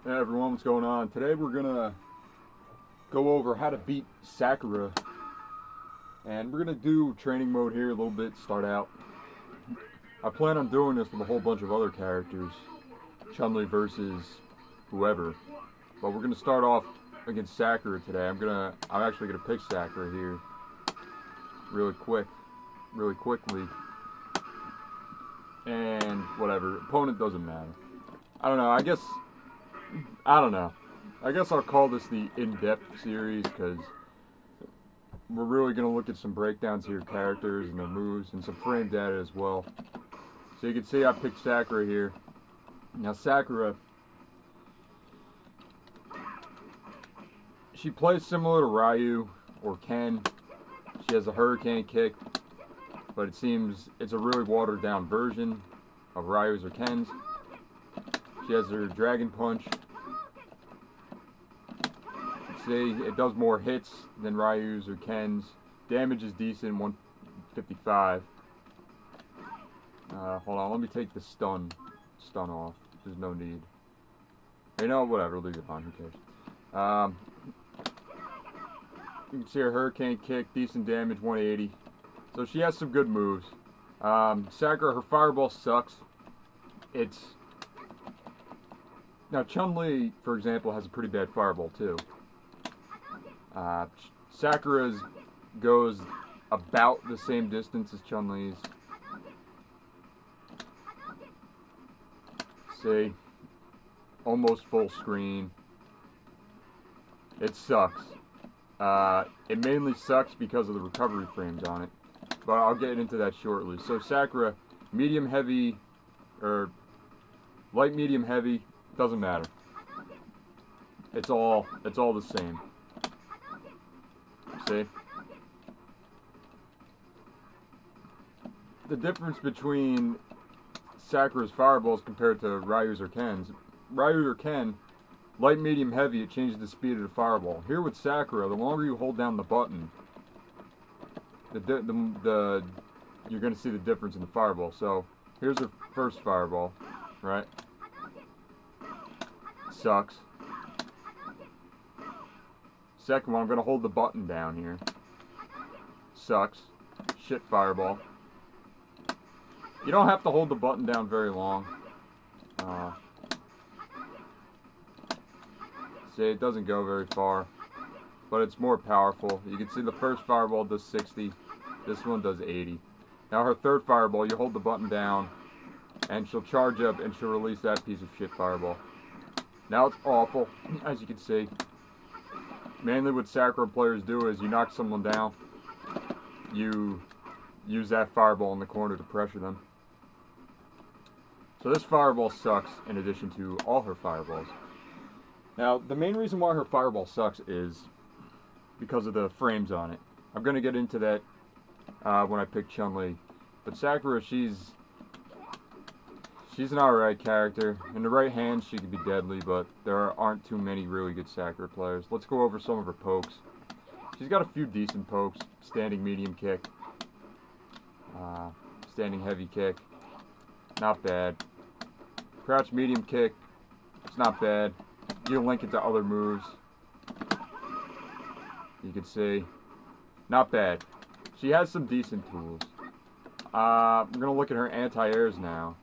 Hey everyone, what's going on? Today we're gonna go over how to beat Sakura, and we're gonna do training mode here a little bit, start out. I plan on doing this with a whole bunch of other characters, Chun-Li versus whoever, but we're gonna start off against Sakura today. I'm actually gonna pick Sakura here really quickly, and whatever, opponent doesn't matter. I don't know, I guess I'll call this the in-depth series because we're really going to look at some breakdowns here, characters and their moves, and some frame data as well. So you can see I picked Sakura here. Now Sakura, she plays similar to Ryu or Ken. She has a hurricane kick, but it seems it's a really watered down version of Ryu's or Ken's. She has her dragon punch. See, it does more hits than Ryu's or Ken's. Damage is decent, 155. Hold on, let me take the stun off. There's no need. You know, whatever, leave it on, who cares. You can see her hurricane kick, decent damage, 180. So she has some good moves. Sakura, her fireball sucks. Now Chun-Li, for example, has a pretty bad fireball too. Sakura's goes about the same distance as Chun-Li's. See? Almost full screen. It sucks. It mainly sucks because of the recovery frames on it. But I'll get into that shortly. So Sakura, medium heavy, or light medium heavy, doesn't matter. It's all the same. See? The difference between Sakura's fireballs compared to Ryu's or Ken's. Ryu or Ken, light, medium, heavy, it changes the speed of the fireball. Here with Sakura, the longer you hold down the button, you're going to see the difference in the fireball. So, here's her first fireball, right? Sucks. Second one, I'm going to hold the button down here. Sucks. Shit fireball. You don't have to hold the button down very long. See, it doesn't go very far, but it's more powerful. You can see the first fireball does 60. This one does 80. Now her third fireball, you hold the button down, and she'll charge up and she'll release that piece of shit fireball. Now it's awful, as you can see. Mainly what Sakura players do is you knock someone down, you use that fireball in the corner to pressure them. So this fireball sucks in addition to all her fireballs. Now, the main reason why her fireball sucks is because of the frames on it. I'm going to get into that when I pick Chun-Li. But Sakura, she's an alright character. In the right hands, she can be deadly, but there aren't too many really good Sakura players. Let's go over some of her pokes. She's got a few decent pokes. Standing medium kick. Standing heavy kick. Not bad. Crouch medium kick. It's not bad. You can link it to other moves. You can see. Not bad. She has some decent tools. I'm going to look at her anti-airs now.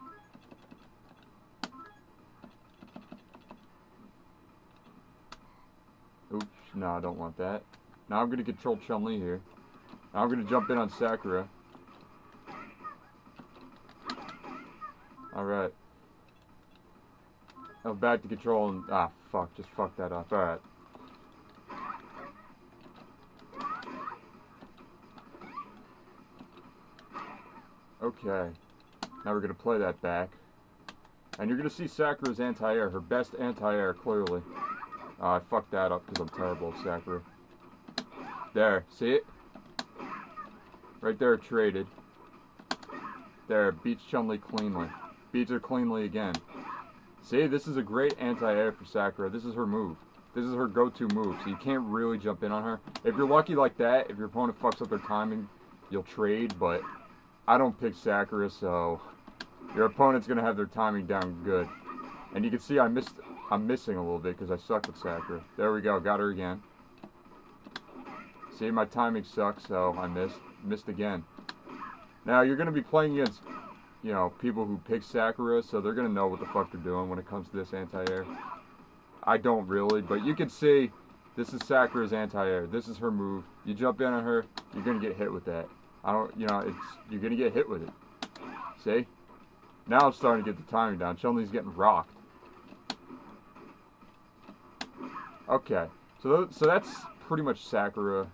Oops, no, I don't want that. Now I'm going to control Chun-Li here. Now I'm going to jump in on Sakura. Alright. Now back to control and... fuck. Just fuck that up. Alright. Okay. Now we're going to play that back. And you're going to see Sakura's anti-air. Her best anti-air, clearly. I fucked that up because I'm terrible at Sakura. There. See it? Right there, traded. There. Beats Chun-Li cleanly. Beats her cleanly again. See, this is a great anti-air for Sakura. This is her move. This is her go-to move, so you can't really jump in on her. If you're lucky like that, if your opponent fucks up their timing, you'll trade, but I don't pick Sakura, so your opponent's going to have their timing down good. And you can see I missed I'm missing a little bit because I suck with Sakura. There we go, got her again. See, my timing sucks, so I missed again. Now, you're going to be playing against, you know, people who pick Sakura, so they're going to know what the fuck they're doing when it comes to this anti-air. I don't really, but you can see this is Sakura's anti-air. This is her move. You jump in on her, you're going to get hit with that. You're going to get hit with it. See? Now I'm starting to get the timing down. Chun-Li's getting rocked. Okay, so that's pretty much Sakura.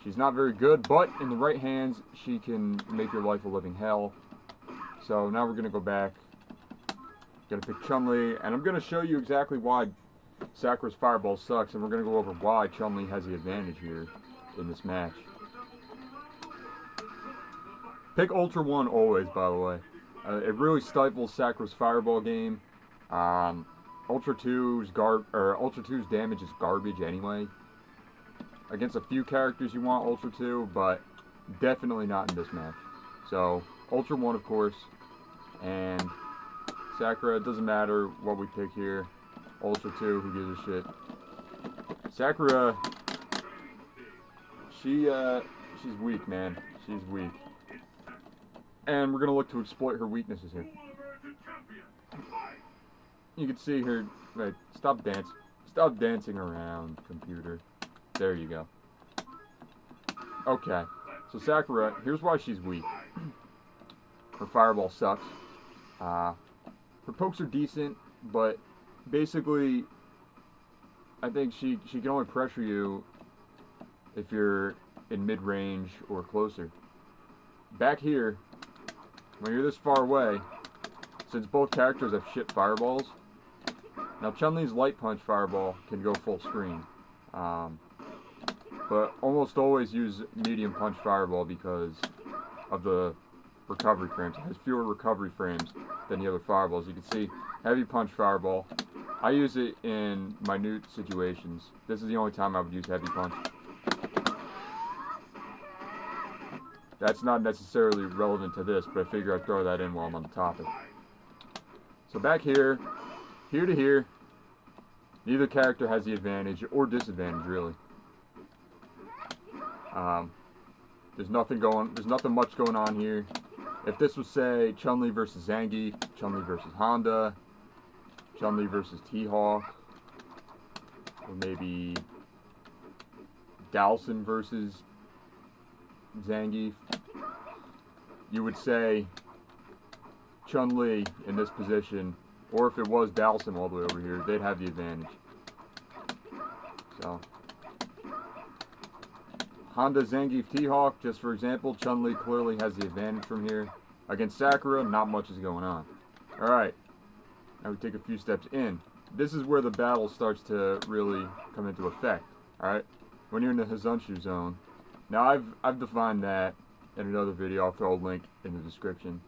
She's not very good, but in the right hands, she can make your life a living hell. So now we're going to go back. Going to pick Chun-Li, and I'm going to show you exactly why Sakura's Fireball sucks, and we're going to go over why Chun-Li has the advantage here in this match. Pick Ultra 1 always, by the way. It really stifles Sakura's Fireball game. Ultra 2's damage is garbage anyway. Against a few characters you want Ultra 2, but definitely not in this match. So, Ultra 1 of course, and Sakura, it doesn't matter what we pick here. Ultra 2, who gives a shit. Sakura, she's weak, man. She's weak. And we're going to look to exploit her weaknesses here. You can see her, right, stop dancing around, computer. There you go. Okay, so Sakura, here's why she's weak. Her Fireball sucks. Her pokes are decent, but basically, I think she can only pressure you if you're in mid-range or closer. Back here, when you're this far away, since both characters have shit fireballs, now Chun-Li's Light Punch Fireball can go full screen. But almost always use Medium Punch Fireball because of the recovery frames. It has fewer recovery frames than the other fireballs. You can see Heavy Punch Fireball. I use it in minute situations. This is the only time I would use Heavy Punch. That's not necessarily relevant to this, but I figure I'd throw that in while I'm on the topic. So back here, here to here, neither character has the advantage or disadvantage really. There's nothing much going on here. If this was, say, Chun-Li versus Zangief, Chun-Li versus Honda, Chun-Li versus T-Hawk, or maybe Dalsin versus Zangief, you would say Chun-Li in this position, or if it was Dalsin all the way over here, they'd have the advantage. So, Honda, Zangief, T-Hawk, just for example, Chun-Li clearly has the advantage from here. Against Sakura, not much is going on. Alright, now we take a few steps in. This is where the battle starts to really come into effect. Alright, when you're in the Hazunshu zone. Now I've defined that in another video. I'll throw a link in the description.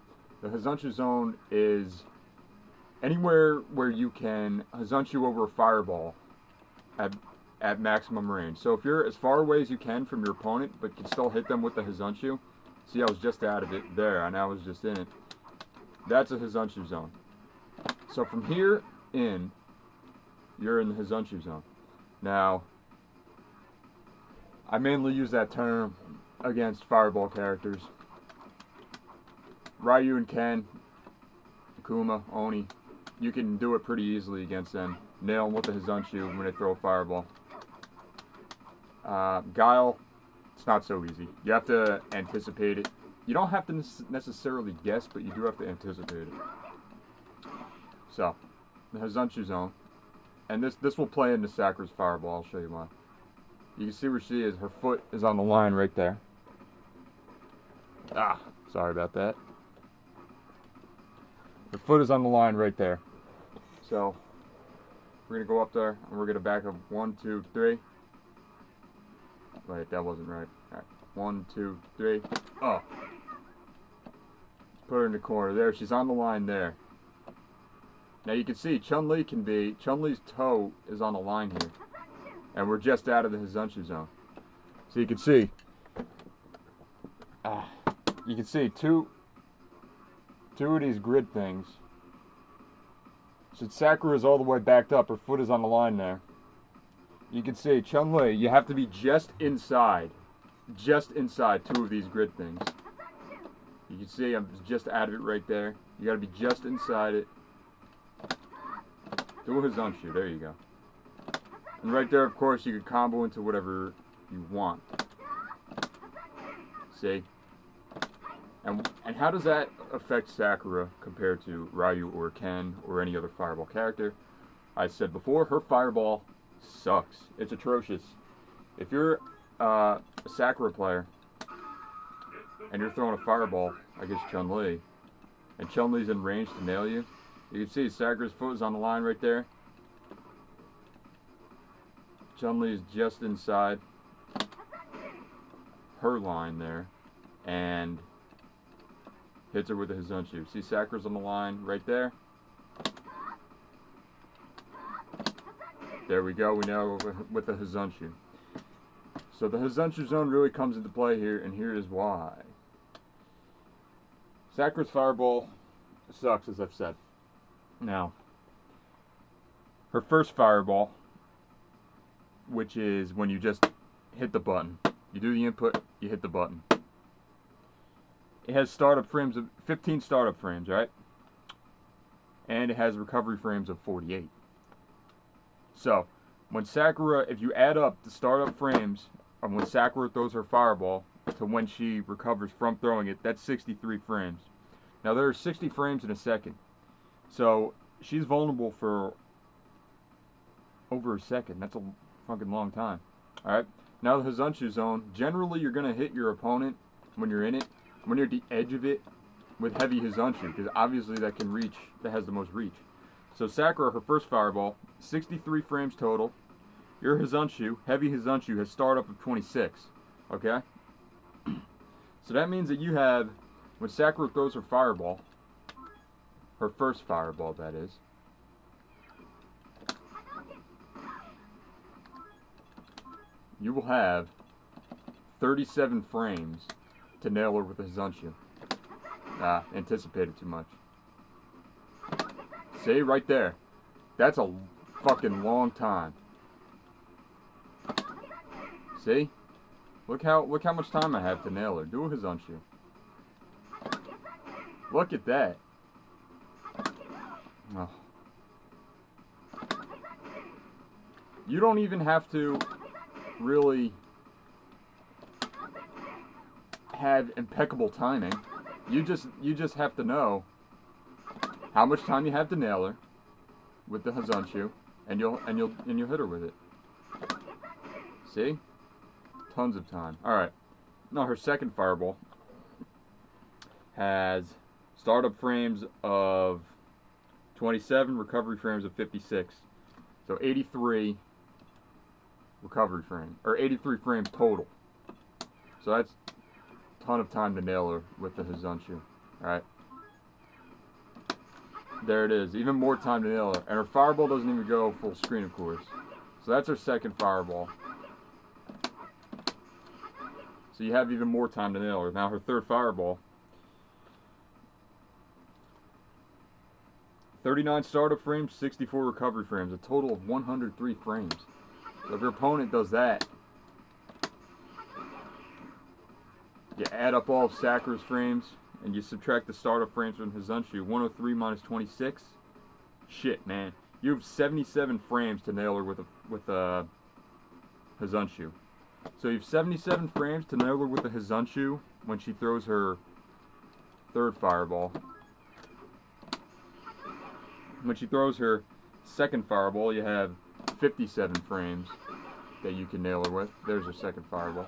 The Hazunshu zone is anywhere where you can Hazunshu over a fireball at maximum range. So if you're as far away as you can from your opponent, but can still hit them with the Hazunshu, see, I was just out of it there, and I was just in it. That's a Hazunshu zone. So from here in, you're in the Hazunshu zone. Now, I mainly use that term against fireball characters. Ryu and Ken, Akuma, Oni, you can do it pretty easily against them. Nail them with the Hazunshu when they throw a fireball. Guile, it's not so easy. You have to anticipate it. You don't have to necessarily guess, but you do have to anticipate it. So, the Hazunshu zone. And this will play into Sakura's fireball. I'll show you why. You can see where she is. Her foot is on the line right there. Ah, sorry about that. Her foot is on the line right there. So, we're going to go up there, and we're going to back up 1, 2, 3. Wait, that wasn't right. Alright, 1, 2, 3. Oh. Put her in the corner. There, she's on the line there. Now you can see Chun-Li's toe is on the line here. And we're just out of the Hazunshu zone. So you can see, two of these grid things So Sakura is all the way backed up. Her foot is on the line there. You can see Chun-Li, you have to be just inside two of these grid things. You can see I'm just out of it right there. You got to be just inside it. Do a Hizonshu, there you go. And right there, of course, you can combo into whatever you want. See? And how does that affect Sakura compared to Ryu or Ken or any other Fireball character? I said before, her Fireball sucks. It's atrocious. If you're a Sakura player and you're throwing a Fireball against Chun-Li, and Chun-Li's in range to nail you, you can see Sakura's foot is on the line right there. Chun-Li is just inside her line there, and hits her with a Hizonshu. See, Sakura's on the line right there. There we go, we know with the Hizonshu. So the Hizonshu zone really comes into play here, and here is why. Sakura's Fireball sucks, as I've said. Now, her first Fireball, which is when you just hit the button. You do the input, you hit the button. It has startup frames of 15 startup frames, right? And it has recovery frames of 48. So, when Sakura, if you add up the startup frames of when Sakura throws her Fireball to when she recovers from throwing it, that's 63 frames. Now, there are 60 frames in a second. So, she's vulnerable for over a second. That's a fucking long time. Alright? Now, the Hizonshu zone, generally you're going to hit your opponent when you're in it, when you're at the edge of it, with heavy Hizonshu, because obviously that can reach, that has the most reach. So Sakura, her first Fireball, 63 frames total. Your Hizonshu, heavy Hizonshu, has startup of 26. Okay? So that means that you have, when Sakura throws her Fireball, her first Fireball that is, you will have 37 frames to nail her with a Hizonshu. Anticipated too much. See, right there. That's a fucking long time. See? Look how much time I have to nail her. Do a Hizonshu. Look at that. Oh. You don't even have to really have impeccable timing. You just have to know how much time you have to nail her with the Hizonshu, and you'll hit her with it. See? Tons of time. Alright. Now her second Fireball has startup frames of 27, recovery frames of 56. So 83 recovery frame, or 83 frames total. So that's a ton of time to nail her with the Hizonshu. Alright. There it is. Even more time to nail her. And her Fireball doesn't even go full screen, of course. So that's her second Fireball. So you have even more time to nail her. Now her third Fireball. 39 startup frames, 64 recovery frames. A total of 103 frames. So if your opponent does that, you add up all of Sakura's frames, and you subtract the startup frames from Hizonshu. 103 minus 26. Shit, man. You have 77 frames to nail her with a Hizonshu. So you have 77 frames to nail her with a Hizonshu when she throws her third Fireball. When she throws her second Fireball, you have 57 frames that you can nail her with. There's her second Fireball.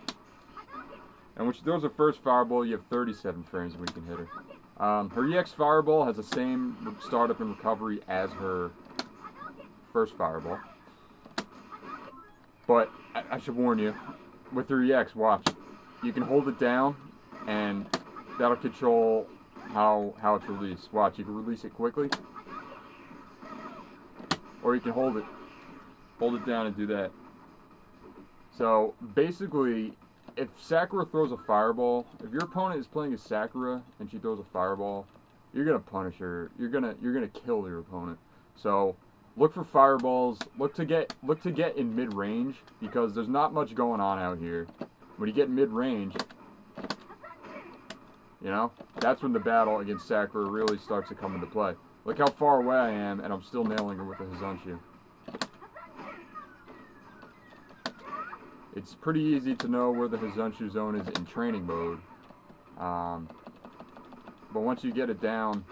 And when she throws her first Fireball, you have 37 frames when you can hit her. Her EX Fireball has the same startup and recovery as her first Fireball. But I should warn you, with her EX, watch. You can hold it down, and that'll control how it's released. Watch, you can release it quickly, or you can hold it down and do that. So basically, if Sakura throws a Fireball, if your opponent is playing as Sakura and she throws a Fireball, you're gonna punish her. You're gonna kill your opponent. So look for fireballs. Look to get in mid-range, because there's not much going on out here. When you get mid-range, you know, that's when the battle against Sakura really starts to come into play. Look how far away I am, and I'm still nailing her with the Hazunshu. It's pretty easy to know where the Hazunshu zone is in training mode. But once you get it down,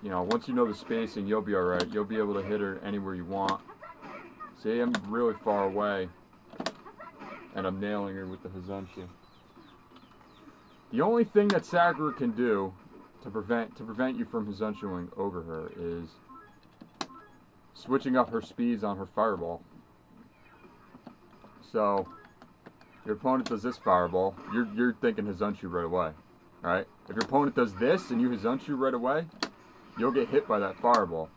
you know, once you know the spacing, you'll be alright. You'll be able to hit her anywhere you want. See, I'm really far away, and I'm nailing her with the Hazunshu. The only thing that Sakura can do to prevent you from Hazunshuing over her is switching up her speeds on her fireball. So your opponent does this fireball, you're thinking Hazunshu right away, right? If your opponent does this and you Hazunshu right away, you'll get hit by that fireball.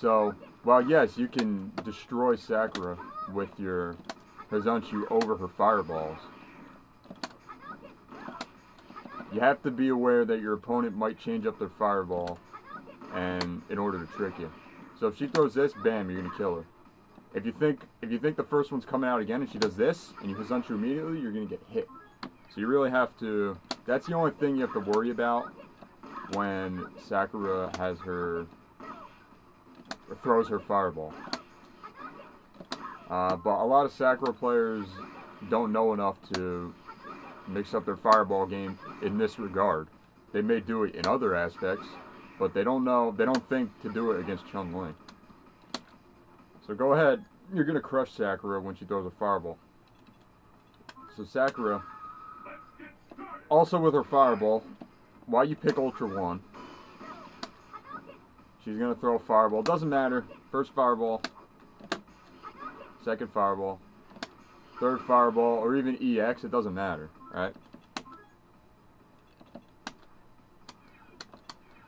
So while yes, you can destroy Sakura with your Hazunshu over her fireballs, you have to be aware that your opponent might change up their fireball and in order to trick you. So if she throws this, bam, you're gonna kill her. If you think the first one's coming out again and she does this and you Hazunshu immediately, you're gonna get hit. So you really have to. That's the only thing you have to worry about when Sakura has her or throws her fireball. But a lot of Sakura players don't know enough to mix up their fireball game in this regard. They may do it in other aspects, but they don't know. They don't think to do it against Chun-Li. So go ahead. You're gonna crush Sakura when she throws a fireball. So Sakura, also with her fireball, while you pick Ultra 1, she's gonna throw a fireball. Doesn't matter. First fireball, second fireball, third fireball, or even EX. It doesn't matter, right?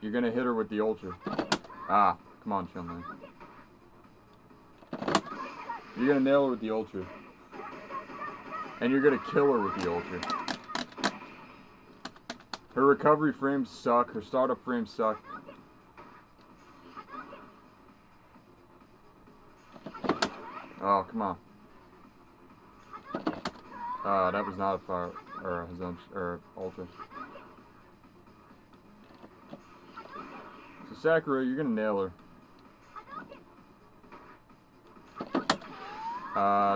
You're gonna hit her with the Ultra. Ah, come on, Chun-Li. You're gonna nail her with the Ultra. And you're gonna kill her with the Ultra. Her recovery frames suck, her startup frames suck. Oh, come on. That was not a fire, or a Hazunshu, or Ultra. So Sakura, you're gonna nail her.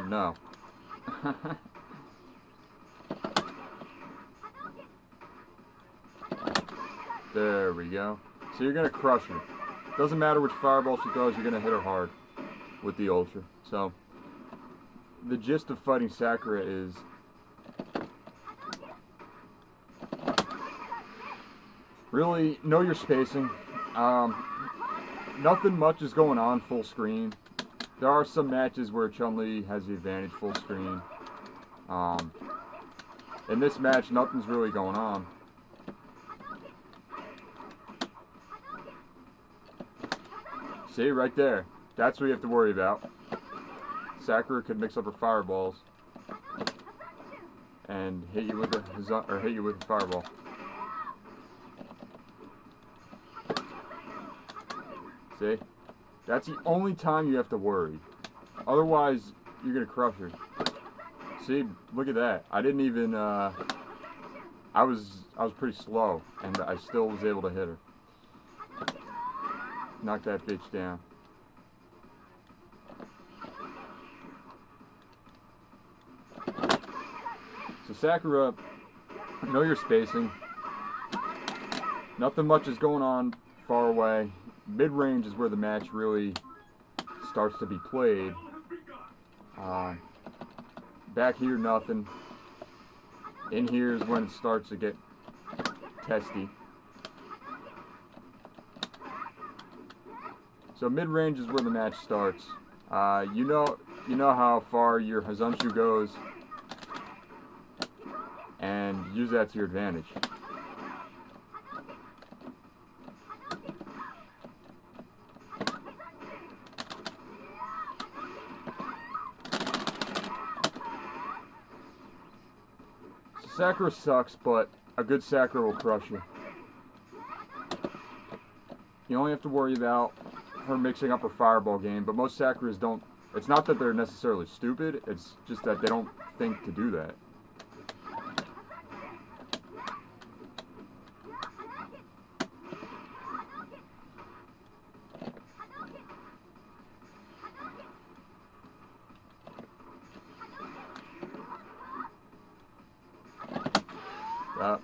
No. There we go. So you're gonna crush her. Doesn't matter which fireball she throws, you're gonna hit her hard with the Ultra. So the gist of fighting Sakura is really know your spacing. Nothing much is going on full screen. There are some matches where Chun-Li has the advantage full screen. In this match, nothing's really going on. See, right there. That's what you have to worry about. Sakura could mix up her fireballs and hit you with a fireball. See? That's the only time you have to worry. Otherwise, you're gonna crush her. See, look at that. I didn't even. I was pretty slow, and I still was able to hit her. Knock that bitch down. So Sakura, know your spacing. Nothing much is going on far away. Mid-range is where the match really starts to be played. Back here, nothing. In here is when it starts to get testy. So mid-range is where the match starts. You know how far your Hazunshu goes, and use that to your advantage. Sakura sucks, but a good Sakura will crush you. You only have to worry about her mixing up her fireball game, but most Sakuras don't. It's not that they're necessarily stupid, it's just that they don't think to do that.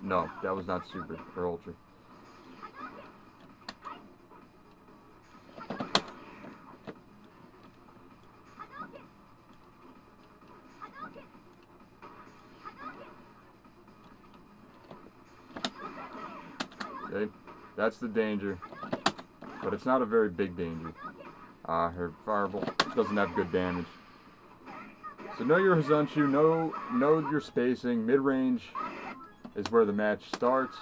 No, that was not super or ultra. See? That's the danger. But it's not a very big danger. Her fireball doesn't have good damage. So know your Hizunchu, know your spacing. Mid-range is where the match starts.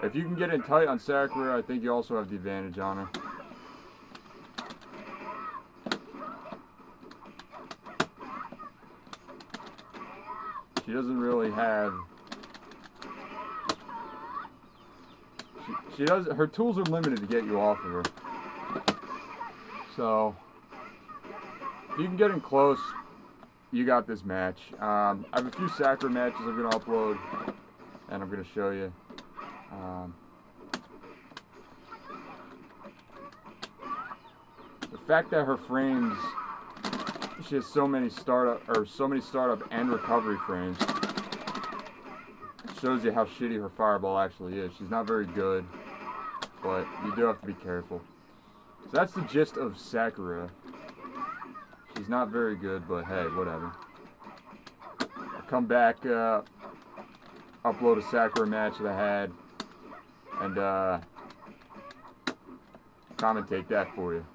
If you can get in tight on Sakura, I think you also have the advantage on her. She doesn't really have... She does. Her tools are limited to get you off of her. So, if you can get in close, you got this match. I have a few Sakura matches I'm going to upload, and I'm going to show you. The fact that her frames, she has so many startup and recovery frames, shows you how shitty her fireball actually is. She's not very good, but you do have to be careful. So that's the gist of Sakura. She's not very good, but hey, whatever. I'll come back, upload a Sakura match that I had, and commentate that for you.